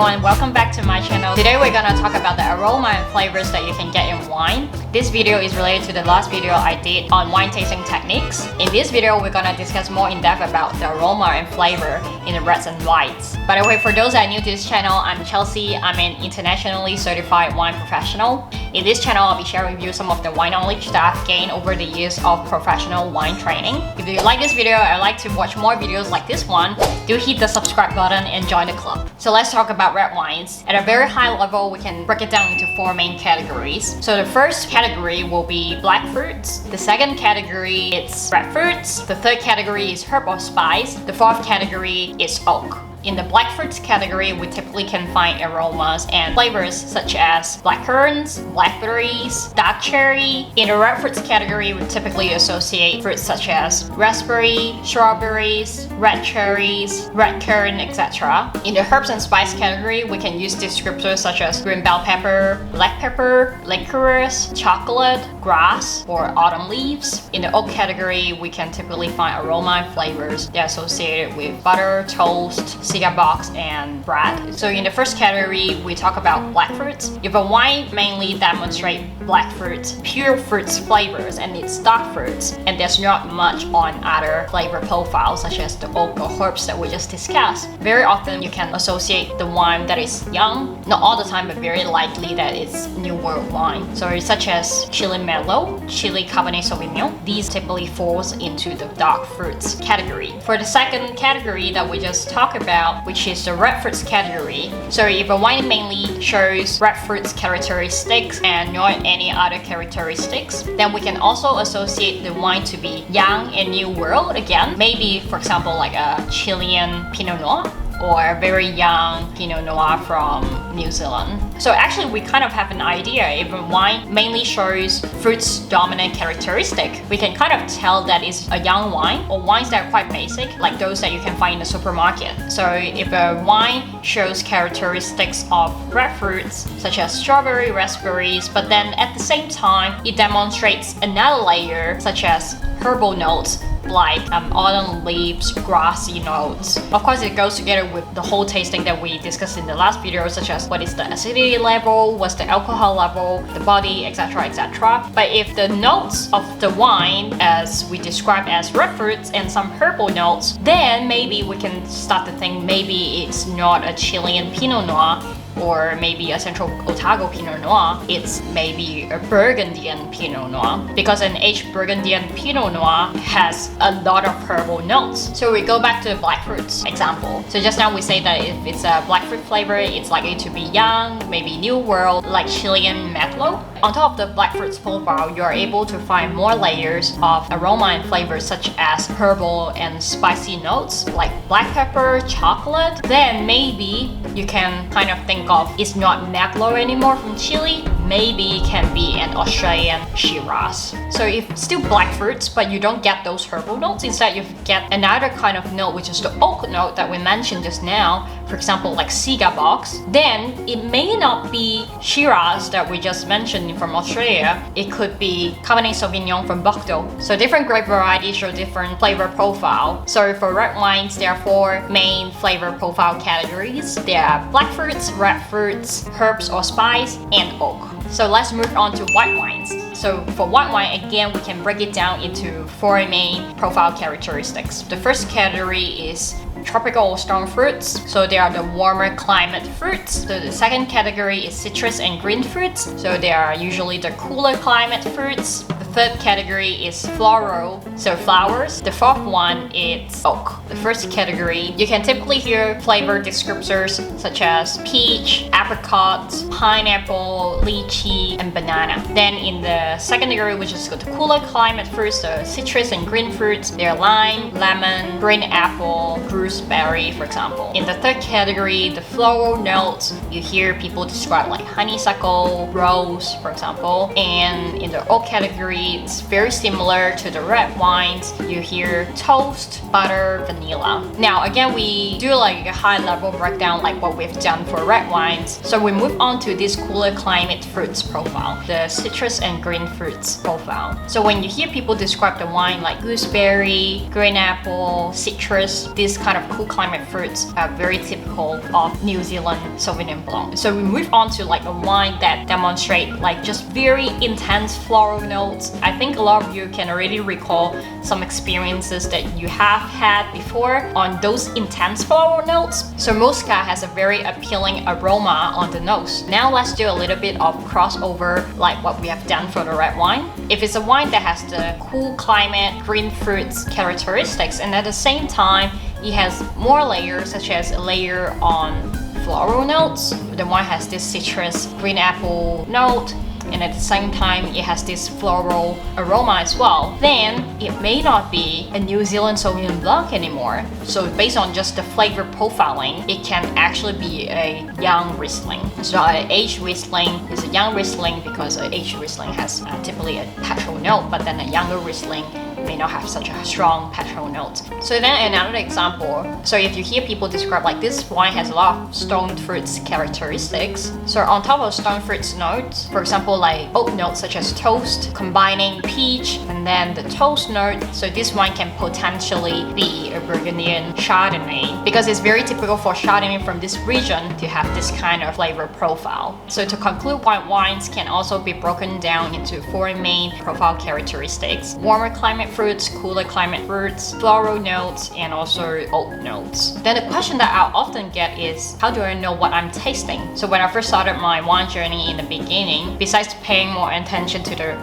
everyone, welcome back to my channel. Today we're gonna talk about the aroma and flavors that you can get in wine. This video is related to the last video I did on wine tasting techniques. In this video, we're gonna discuss more in depth about the aroma and flavor in the reds and whites. By the way, for those that are new to this channel, I'm Chelsea. I'm an internationally certified wine professional. In this channel, I'll be sharing with you some of the wine knowledge that I've gained over the years of professional wine training. If you like this video and like to watch more videos like this one, do hit the subscribe button and join the club. So let's talk about red wines. At a very high level, we can break it down into four main categories. So the first category will be black fruits. The second category is red fruits. The third category is herb or spice. The fourth category is oak. In the black fruits category, we typically can find aromas and flavors such as blackcurrants, blackberries, dark cherry. In the red fruits category, we typically associate fruits such as raspberry, strawberries, red cherries, red currant, etc. In the herbs and spice category, we can use descriptors such as green bell pepper, black pepper, licorice, chocolate, grass, or autumn leaves. In the oak category, we can typically find aroma and flavors that are associated with butter, toast, cigar box, and bread. So in the first category, we talk about black fruits. If a wine mainly demonstrates black fruits, pure fruits flavors, and it's dark fruits, and there's not much on other flavor profiles such as the oak or herbs that we just discussed, very often you can associate the wine that is young, not all the time, but very likely that it's New World wine. So such as Chili Merlot, Chili Cabernet Sauvignon, these typically falls into the dark fruits category. For the second category that we just talked about, which is the red fruits category. So if a wine mainly shows red fruits characteristics and not any other characteristics, then we can also associate the wine to be young and New World again. Maybe, for example, like a Chilean Pinot Noir or a very young Pinot Noir from New Zealand. So actually we kind of have an idea. If a wine mainly shows fruits dominant characteristic, we can kind of tell that it's a young wine, or wines that are quite basic, like those that you can find in the supermarket. So if a wine shows characteristics of red fruits such as strawberry, raspberries, but then at the same time it demonstrates another layer such as herbal notes like autumn leaves, grassy notes. Of course, it goes together with the whole tasting that we discussed in the last video, such as what is the acidity level, what's the alcohol level, the body, etc, etc. But if the notes of the wine, as we described as red fruits and some herbal notes, then maybe we can start to think maybe it's not a Chilean Pinot Noir, or maybe a Central Otago Pinot Noir, it's maybe a Burgundian Pinot Noir, because an aged Burgundian Pinot Noir has a lot of herbal notes. So we go back to the black fruits example. So just now we say that if it's a black fruit flavor, it's likely to be young, maybe New World, like Chilean Merlot. On top of the black fruits profile, you are able to find more layers of aroma and flavors such as herbal and spicy notes like black pepper, chocolate. Then maybe you can kind of think of it's not Merlot anymore from Chile, maybe it can be an Australian Shiraz. So if still black fruits, but you don't get those herbal notes, instead you get another kind of note, which is the oak note that we mentioned just now, for example like cigar box, then it may not be Shiraz that we just mentioned from Australia, it could be Cabernet Sauvignon from Bordeaux. So different grape varieties show different flavor profile. So for red wines, there are four main flavor profile categories. There are black fruits, red fruits, herbs or spice, and oak. So let's move on to white wines. So for white wine, again, we can break it down into four main profile characteristics. The first category is tropical or stone fruits. So they are the warmer climate fruits. So the second category is citrus and green fruits. So they are usually the cooler climate fruits. The third category is floral, so flowers. The fourth one is oak. The first category, you can typically hear flavor descriptors such as peach, apricot, pineapple, lychee, and banana. Then in the second category, which is the cooler climate fruits, the citrus and green fruits, they're lime, lemon, green apple, gooseberry, for example. In the third category, the floral notes, you hear people describe like honeysuckle, rose, for example. And in the oak category, it's very similar to the red wines. You hear toast, butter, vanilla. Now again, we do like a high level breakdown like what we've done for red wines. So we move on to this cooler climate fruits profile, the citrus and green fruits profile. So when you hear people describe the wine like gooseberry, green apple, citrus, these kind of cool climate fruits are very typical typical of New Zealand Sauvignon Blanc. So we move on to like a wine that demonstrate like just very intense floral notes. I think a lot of you can already recall some experiences that you have had before on those intense floral notes. So Muscat has a very appealing aroma on the nose. Now let's do a little bit of crossover like what we have done for the red wine. If it's a wine that has the cool climate, green fruits characteristics, and at the same time it has more layers, such as a layer on floral notes. The wine has this citrus, green apple note, and at the same time it has this floral aroma as well. Then it may not be a New Zealand Sauvignon Blanc anymore. So based on just the flavor profiling, it can actually be a young Riesling. So an aged Riesling is a young Riesling because an aged Riesling has typically a petrol note, but then a younger Riesling may not have such a strong petrol note. So then another example, so if you hear people describe like this wine has a lot of stone fruits characteristics. So on top of stone fruits notes, for example like oak notes such as toast, combining peach and then the toast note. So this wine can potentially be a Burgundian Chardonnay because it's very typical for Chardonnay from this region to have this kind of flavor profile. So to conclude, white wines can also be broken down into four main profile characteristics: warmer climate fruits, cooler climate fruits, floral notes, and also oak notes. Then the question that I often get is, how do I know what I'm tasting? So when I first started my wine journey in the beginning, besides paying more attention to the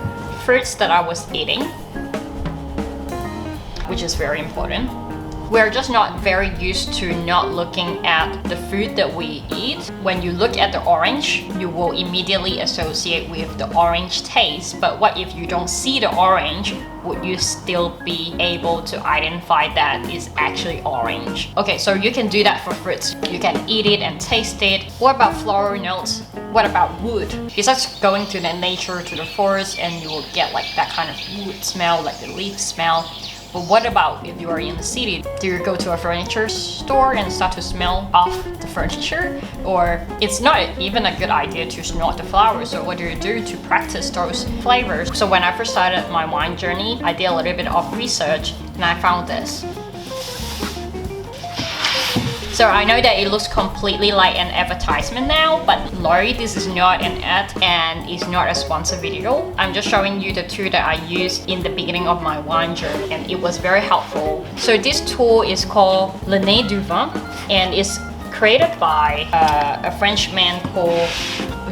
fruits that I was eating, which is very important, we're just not very used to not looking at the food that we eat. When you look at the orange, you will immediately associate with the orange taste. But what if you don't see the orange? Would you still be able to identify that is actually orange? Okay, so you can do that for fruits. You can eat it and taste it. What about floral notes? What about wood? Besides going to the nature, to the forest, and you will get like that kind of wood smell, like the leaf smell. But what about if you are in the city? Do you go to a furniture store and start to smell off the furniture? Or it's not even a good idea to snort the flowers. So what do you do to practice those flavors? So when I first started my wine journey, I did a little bit of research and I found this. So I know that it looks completely like an advertisement now, but no, this is not an ad and it's not a sponsored video. I'm just showing you the tool that I used in the beginning of my wine journey and it was very helpful. So this tool is called Nez du Vin and it's created by a Frenchman called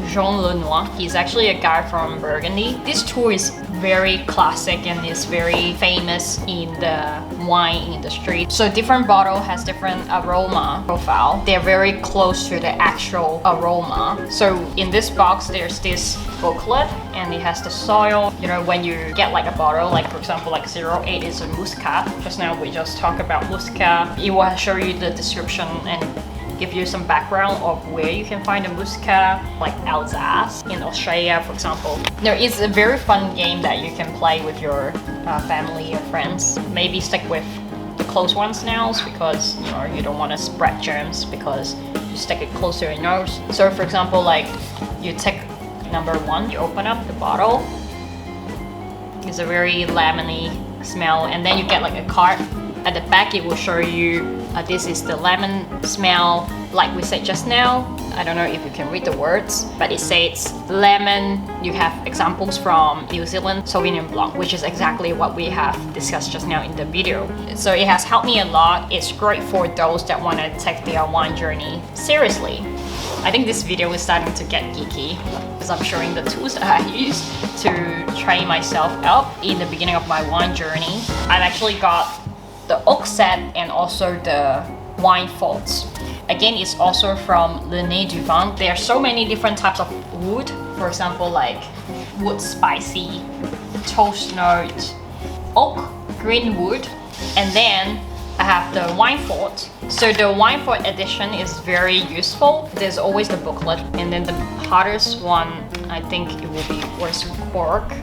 Jean Lenoir. He's actually a guy from Burgundy. This tool is very classic and is very famous in the wine industry. So different bottle has different aroma profile. They're very close to the actual aroma. So in this box, there's this booklet and it has the soil. You know, when you get like a bottle, like for example, like 08 is a Muscat. Just now we just talked about Muscat. It will show you the description and give you some background of where you can find a Muscat, like Alsace in Australia, for example. There is a very fun game that you can play with your family or friends. Maybe stick with the close ones now because you know you don't want to spread germs because you stick it close to your nose. So for example, like you take number 1, you open up the bottle. It's a very lemony smell, and then you get like a card. At the back, it will show you this is the lemon smell, like we said just now. I don't know if you can read the words, but it says lemon. You have examples from New Zealand Sauvignon Blanc, which is exactly what we have discussed just now in the video. So it has helped me a lot. It's great for those that want to take their wine journey seriously. I think this video is starting to get geeky because I'm showing the tools that I use to train myself up in the beginning of my wine journey. I've actually got the oak set and also the wine faults. Again, it's also from Nez du Vin. There are so many different types of wood. For example, like wood spicy, toast note, oak, green wood, and then I have the wine fault. So the wine fault edition is very useful. There's always the booklet, and then the hardest one, I think it will be cork.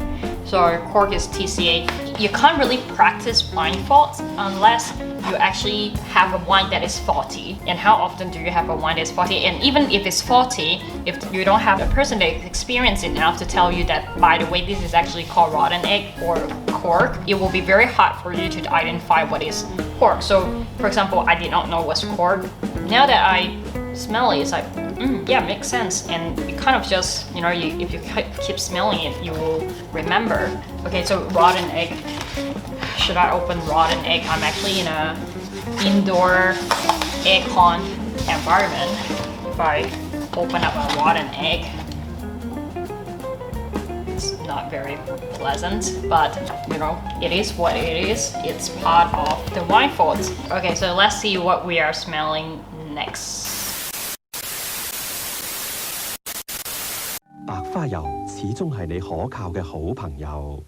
So cork is TCA. You can't really practice wine faults unless you actually have a wine that is faulty. And how often do you have a wine that is faulty? And even if it's faulty, if you don't have a person that is experienced enough to tell you that, by the way, this is actually called rotten egg or cork, it will be very hard for you to identify what is cork. So for example, I did not know what's cork. Now that I smelly, it's like, yeah, makes sense. And it kind of just, if you keep smelling it, you will remember. Okay, so rotten egg. Should I open rotten egg? I'm actually in a indoor aircon environment. If I open up a rotten egg, it's not very pleasant, but it is what it is. It's part of the wine thoughts. Okay, so let's see what we are smelling next. 白花油始終係你可靠嘅好朋友。